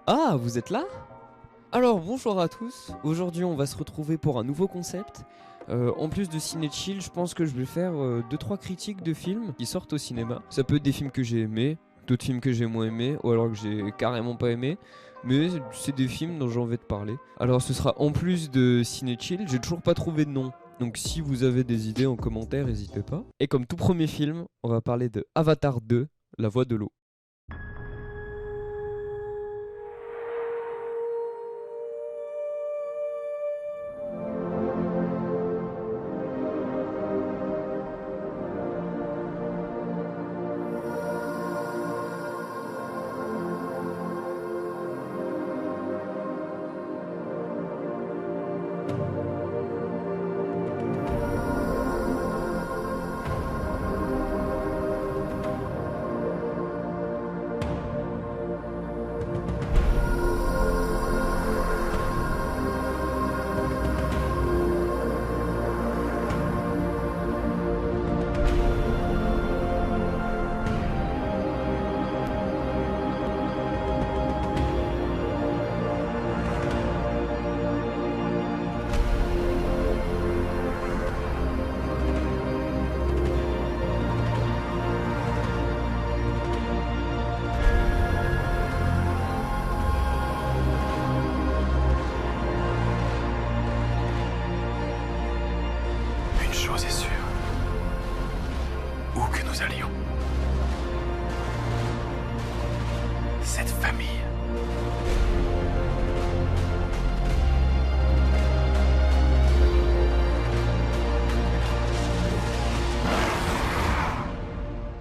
Ah, vous êtes là? Alors bonjour à tous, aujourd'hui on va se retrouver pour un nouveau concept. En plus de Ciné Chill, je pense que je vais faire 2-3 critiques de films qui sortent au cinéma. Ça peut être des films que j'ai aimés, d'autres films que j'ai moins aimés, ou alors que j'ai carrément pas aimé. Mais c'est des films dont j'ai envie de parler. Alors ce sera en plus de Ciné Chill, j'ai toujours pas trouvé de nom. Donc si vous avez des idées en commentaire, n'hésitez pas. Et comme tout premier film, on va parler de Avatar 2, La Voix de l'eau. Une chose est sûre. Où que nous allions, cette famille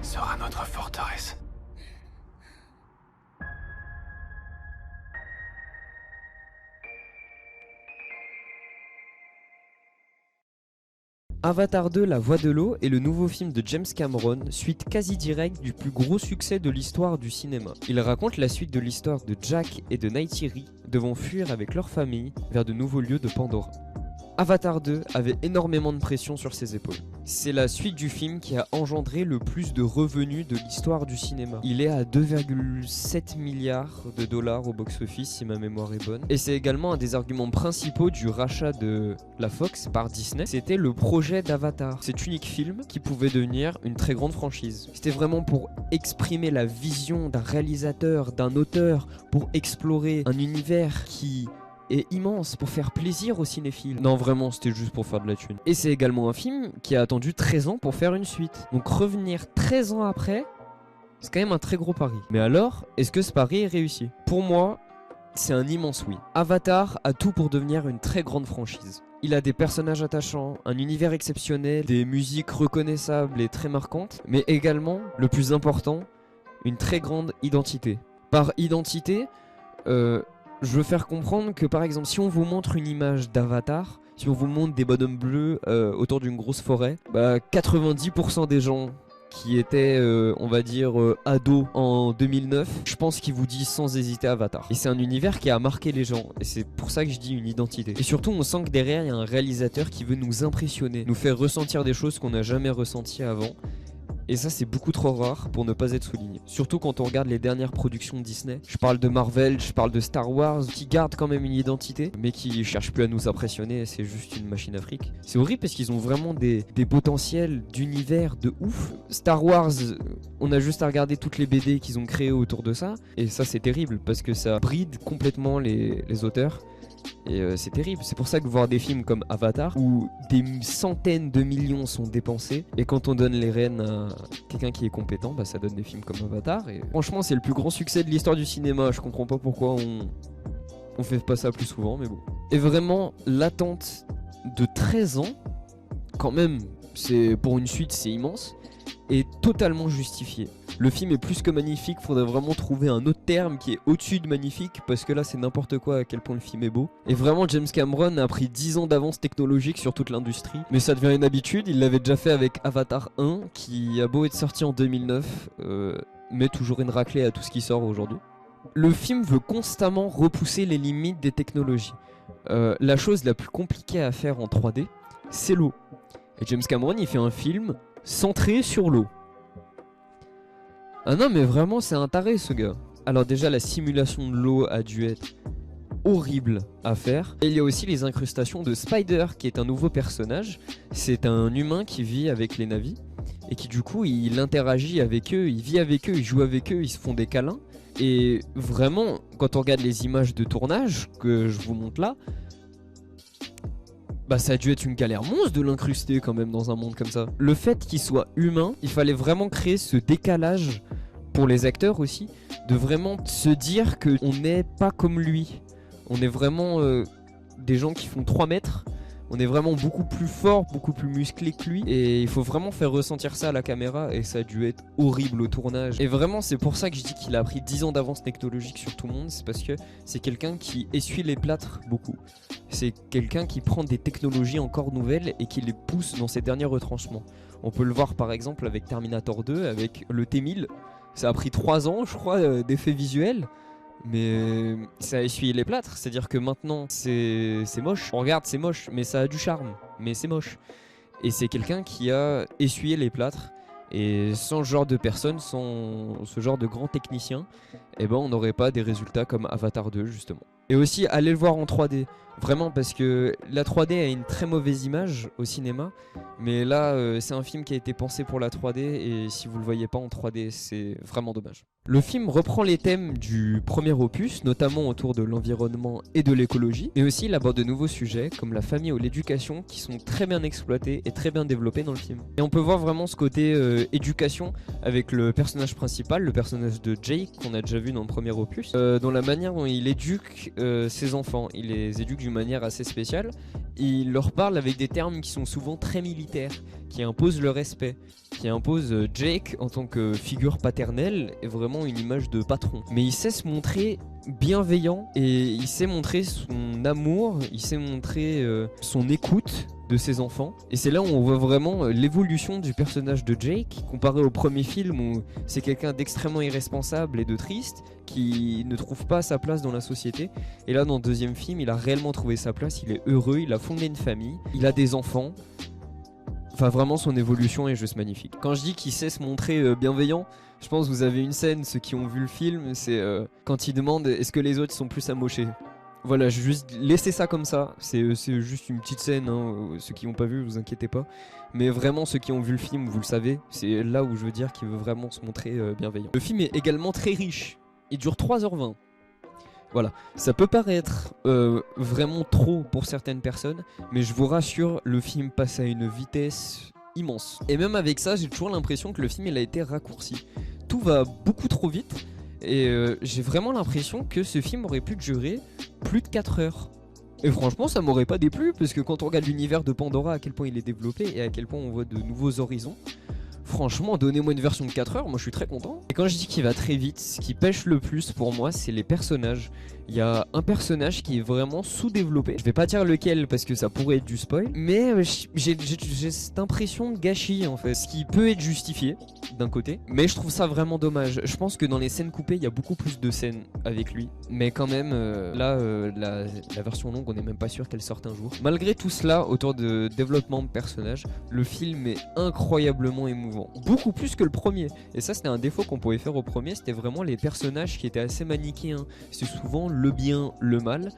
sera notre forteresse. Avatar 2, La Voix de l'eau est le nouveau film de James Cameron, suite quasi directe du plus gros succès de l'histoire du cinéma. Il raconte la suite de l'histoire de Jack et de Neytiri devant fuir avec leur famille vers de nouveaux lieux de Pandora. Avatar 2 avait énormément de pression sur ses épaules. C'est la suite du film qui a engendré le plus de revenus de l'histoire du cinéma. Il est à 2,7 milliards de dollars au box-office si ma mémoire est bonne. Et c'est également un des arguments principaux du rachat de la Fox par Disney. C'était le projet d'Avatar, cet unique film qui pouvait devenir une très grande franchise. C'était vraiment pour exprimer la vision d'un réalisateur, d'un auteur, pour explorer un univers qui est immense, pour faire plaisir aux cinéphiles. Non, vraiment, c'était juste pour faire de la thune. Et c'est également un film qui a attendu 13 ans pour faire une suite. Donc revenir 13 ans après, c'est quand même un très gros pari. Mais alors, est-ce que ce pari est réussi? Pour moi, c'est un immense oui. Avatar a tout pour devenir une très grande franchise. Il a des personnages attachants, un univers exceptionnel, des musiques reconnaissables et très marquantes, mais également, le plus important, une très grande identité. Par identité, je veux faire comprendre que par exemple si on vous montre une image d'Avatar, si on vous montre des bonhommes bleus autour d'une grosse forêt, 90% des gens qui étaient on va dire ados en 2009, je pense qu'ils vous disent sans hésiter Avatar. Et c'est un univers qui a marqué les gens et c'est pour ça que je dis une identité. Et surtout on sent que derrière il y a un réalisateur qui veut nous impressionner, nous faire ressentir des choses qu'on n'a jamais ressenties avant. Et ça c'est beaucoup trop rare pour ne pas être souligné. Surtout quand on regarde les dernières productions de Disney. Je parle de Marvel, je parle de Star Wars, qui gardent quand même une identité, mais qui cherchent plus à nous impressionner, c'est juste une machine à fric. C'est horrible parce qu'ils ont vraiment des potentiels d'univers de ouf. Star Wars, on a juste à regarder toutes les BD qu'ils ont créées autour de ça. Et ça c'est terrible parce que ça bride complètement les auteurs. Et c'est terrible, c'est pour ça que voir des films comme Avatar où des centaines de millions sont dépensés et quand on donne les rênes à quelqu'un qui est compétent, ça donne des films comme Avatar et franchement c'est le plus grand succès de l'histoire du cinéma. Je comprends pas pourquoi on fait pas ça plus souvent, mais bon. Et vraiment l'attente de 13 ans, quand même, c'est pour une suite c'est immense, est totalement justifié. Le film est plus que magnifique, faudrait vraiment trouver un autre terme qui est au-dessus de magnifique parce que là c'est n'importe quoi à quel point le film est beau. Et vraiment James Cameron a pris 10 ans d'avance technologique sur toute l'industrie, mais ça devient une habitude, il l'avait déjà fait avec Avatar 1 qui a beau être sorti en 2009, mais toujours une raclée à tout ce qui sort aujourd'hui. Le film veut constamment repousser les limites des technologies. La chose la plus compliquée à faire en 3D, c'est l'eau. Et James Cameron il fait un film centré sur l'eau. Ah non mais vraiment c'est un taré ce gars. Alors déjà la simulation de l'eau a dû être horrible à faire. Et il y a aussi les incrustations de Spider qui est un nouveau personnage. C'est un humain qui vit avec les Na'vi et qui du coup il interagit avec eux, il vit avec eux, il joue avec eux, ils se font des câlins. Et vraiment quand on regarde les images de tournage que je vous montre là, bah ça a dû être une galère monstre de l'incruster quand même dans un monde comme ça. Le fait qu'il soit humain, il fallait vraiment créer ce décalage pour les acteurs aussi, de vraiment se dire qu'on n'est pas comme lui. On est vraiment des gens qui font 3 mètres. On est vraiment beaucoup plus fort, beaucoup plus musclé que lui. Et il faut vraiment faire ressentir ça à la caméra. Et ça a dû être horrible au tournage. Et vraiment c'est pour ça que je dis qu'il a pris 10 ans d'avance technologique sur tout le monde. C'est parce que c'est quelqu'un qui essuie les plâtres beaucoup. C'est quelqu'un qui prend des technologies encore nouvelles et qui les pousse dans ses derniers retranchements. On peut le voir par exemple avec Terminator 2, avec le T-1000. Ça a pris 3 ans je crois d'effets visuels. Mais ça a essuyé les plâtres, c'est-à-dire que maintenant c'est moche. On regarde, c'est moche, mais ça a du charme, mais c'est moche. Et c'est quelqu'un qui a essuyé les plâtres. Et sans ce genre de personne, sans ce genre de grand technicien, eh ben on n'aurait pas des résultats comme Avatar 2 justement. Et aussi allez le voir en 3D, vraiment parce que la 3D a une très mauvaise image au cinéma. Mais là c'est un film qui a été pensé pour la 3D et si vous le voyez pas en 3D c'est vraiment dommage. Le film reprend les thèmes du premier opus, notamment autour de l'environnement et de l'écologie, mais aussi il aborde de nouveaux sujets comme la famille ou l'éducation qui sont très bien exploités et très bien développés dans le film. Et on peut voir vraiment ce côté éducation avec le personnage principal, le personnage de Jake qu'on a déjà vu dans le premier opus, dans la manière dont il éduque ses enfants. Il les éduque d'une manière assez spéciale. Il leur parle avec des termes qui sont souvent très militaires, qui imposent le respect, qui imposent Jake en tant que figure paternelle et vraiment une image de patron. Mais il sait se montrer bienveillant et il sait montrer son amour, il sait montrer son écoute de ses enfants. Et c'est là où on voit vraiment l'évolution du personnage de Jake comparé au premier film où c'est quelqu'un d'extrêmement irresponsable et de triste qui ne trouve pas sa place dans la société. Et là dans le deuxième film il a réellement trouvé sa place, il est heureux, il a fondé une famille, il a des enfants. Enfin vraiment son évolution est juste magnifique. Quand je dis qu'il sait se montrer bienveillant, je pense que vous avez une scène, ceux qui ont vu le film, c'est quand il demande est-ce que les autres sont plus amochés. Voilà, je vais juste laisser ça comme ça, c'est juste une petite scène, hein. Ceux qui n'ont pas vu, vous inquiétez pas. Mais vraiment ceux qui ont vu le film, vous le savez, c'est là où je veux dire qu'il veut vraiment se montrer bienveillant. Le film est également très riche, il dure 3h20. Voilà, ça peut paraître vraiment trop pour certaines personnes, mais je vous rassure, le film passe à une vitesse immense. Et même avec ça, j'ai toujours l'impression que le film il a été raccourci. Tout va beaucoup trop vite et j'ai vraiment l'impression que ce film aurait pu durer plus de 4 heures. Et franchement ça m'aurait pas déplu parce que quand on regarde l'univers de Pandora, à quel point il est développé et à quel point on voit de nouveaux horizons, franchement, donnez-moi une version de 4 heures, moi je suis très content. Et quand je dis qu'il va très vite, ce qui pêche le plus pour moi, c'est les personnages. Il y a un personnage qui est vraiment sous-développé. Je vais pas dire lequel parce que ça pourrait être du spoil, mais j'ai cette impression de gâchis en fait. Ce qui peut être justifié d'un côté, mais je trouve ça vraiment dommage. Je pense que dans les scènes coupées, il y a beaucoup plus de scènes avec lui. Mais quand même, la version longue, on n'est même pas sûr qu'elle sorte un jour. Malgré tout cela, autour de développement de personnages, le film est incroyablement émouvant. Beaucoup plus que le premier. Et ça, c'était un défaut qu'on pouvait faire au premier, c'était vraiment les personnages qui étaient assez manichéens. C'est souvent le bien, le mal.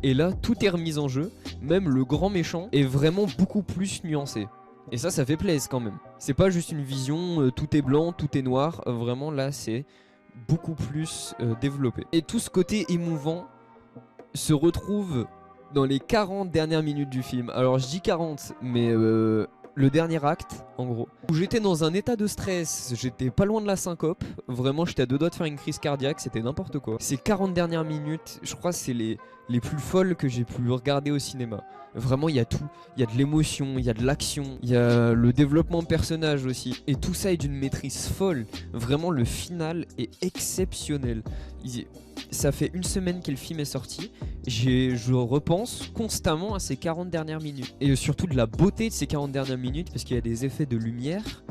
Et là, tout est remis en jeu. Même le grand méchant est vraiment beaucoup plus nuancé. Et ça fait plaisir quand même. C'est pas juste une vision, tout est blanc, tout est noir. Vraiment là, c'est beaucoup plus développé. Et tout ce côté émouvant se retrouve dans les 40 dernières minutes du film. Alors je dis 40, mais le dernier acte, en gros, où j'étais dans un état de stress, j'étais pas loin de la syncope, vraiment j'étais à 2 doigts de faire une crise cardiaque, c'était n'importe quoi. Ces 40 dernières minutes, je crois que c'est les plus folles que j'ai pu regarder au cinéma. Vraiment il y a tout, il y a de l'émotion, il y a de l'action, il y a le développement de personnages aussi. Et tout ça est d'une maîtrise folle, vraiment le final est exceptionnel. Ça fait 1 semaine que le film est sorti, je repense constamment à ces 40 dernières minutes. Et surtout de la beauté de ces 40 dernières minutes, parce qu'il y a des effets de lumière,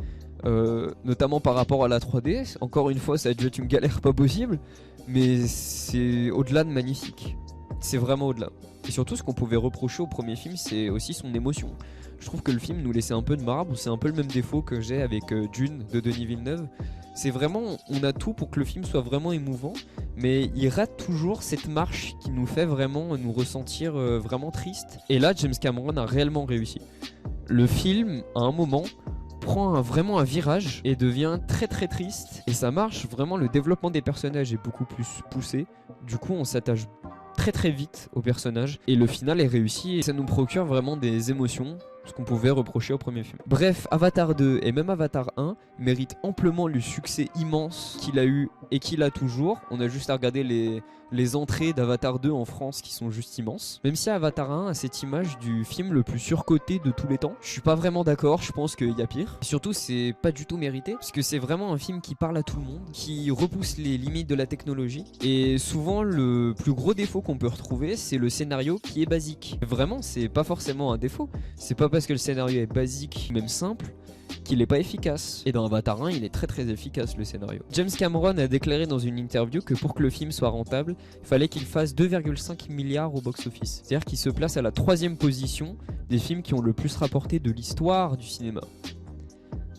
notamment par rapport à la 3D. Encore une fois, ça a dû être une galère pas possible, mais c'est au-delà de magnifique. C'est vraiment au-delà. Et surtout, ce qu'on pouvait reprocher au premier film, c'est aussi son émotion. Je trouve que le film nous laissait un peu de marbre, c'est un peu le même défaut que j'ai avec Dune de Denis Villeneuve. C'est vraiment, on a tout pour que le film soit vraiment émouvant, mais il rate toujours cette marche qui nous fait vraiment nous ressentir vraiment triste. Et là, James Cameron a réellement réussi. Le film, à un moment, prend vraiment un virage et devient très très triste. Et ça marche, vraiment le développement des personnages est beaucoup plus poussé. Du coup, on s'attache très très vite aux personnages. Et le final est réussi et ça nous procure vraiment des émotions. Ce qu'on pouvait reprocher au premier film. Bref, Avatar 2 et même Avatar 1 méritent amplement le succès immense qu'il a eu et qu'il a toujours. On a juste à regarder les entrées d'Avatar 2 en France qui sont juste immenses. Même si Avatar 1 a cette image du film le plus surcoté de tous les temps, je suis pas vraiment d'accord, je pense qu'il y a pire. Et surtout, c'est pas du tout mérité, parce que c'est vraiment un film qui parle à tout le monde, qui repousse les limites de la technologie. Et souvent, le plus gros défaut qu'on peut retrouver, c'est le scénario qui est basique. Vraiment, c'est pas forcément un défaut. C'est pas parce que le scénario est basique, même simple, qu'il est pas efficace. Et dans Avatar 1, il est très très efficace le scénario. James Cameron a déclaré dans une interview que pour que le film soit rentable, il fallait qu'il fasse 2,5 milliards au box-office. C'est-à-dire qu'il se place à la 3e position des films qui ont le plus rapporté de l'histoire du cinéma.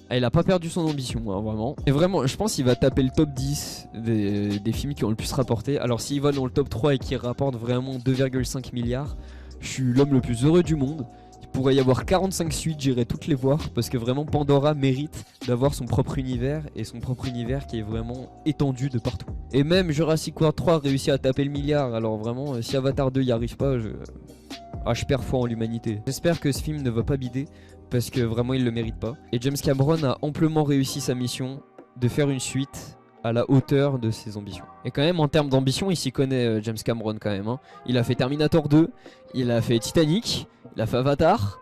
Ah, il a pas perdu son ambition, hein, vraiment. Et vraiment, je pense qu'il va taper le top 10 des films qui ont le plus rapporté. Alors s'il va dans le top 3 et qu'il rapporte vraiment 2,5 milliards, je suis l'homme le plus heureux du monde. Il pourrait y avoir 45 suites, j'irai toutes les voir parce que vraiment Pandora mérite d'avoir son propre univers et son propre univers qui est vraiment étendu de partout. Et même Jurassic World 3 a réussi à taper le milliard, alors vraiment si Avatar 2 y arrive pas, je perds foi en l'humanité. J'espère que ce film ne va pas bider parce que vraiment il le mérite pas. Et James Cameron a amplement réussi sa mission de faire une suite à la hauteur de ses ambitions. Et quand même en termes d'ambition, il s'y connaît James Cameron quand même, hein. Il a fait Terminator 2, il a fait Titanic, il a fait Avatar.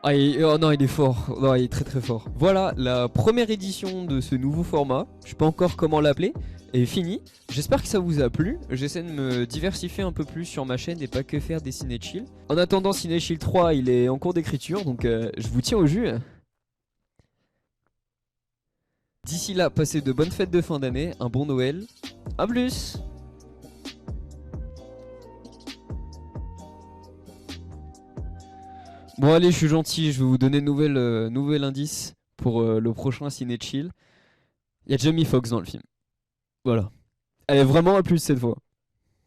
Ah, oh non, il est fort, non, il est très très fort. Voilà, la première édition de ce nouveau format, je sais pas encore comment l'appeler, est finie. J'espère que ça vous a plu. J'essaie de me diversifier un peu plus sur ma chaîne et pas que faire des Ciné Chill. En attendant, Ciné Chill 3, il est en cours d'écriture, donc je vous tiens au jus. D'ici là, passez de bonnes fêtes de fin d'année, un bon Noël. A plus! Bon allez, je suis gentil, je vais vous donner nouvel indice pour le prochain Ciné Chill. Il y a Jamie Foxx dans le film. Voilà. Allez, vraiment à plus cette fois.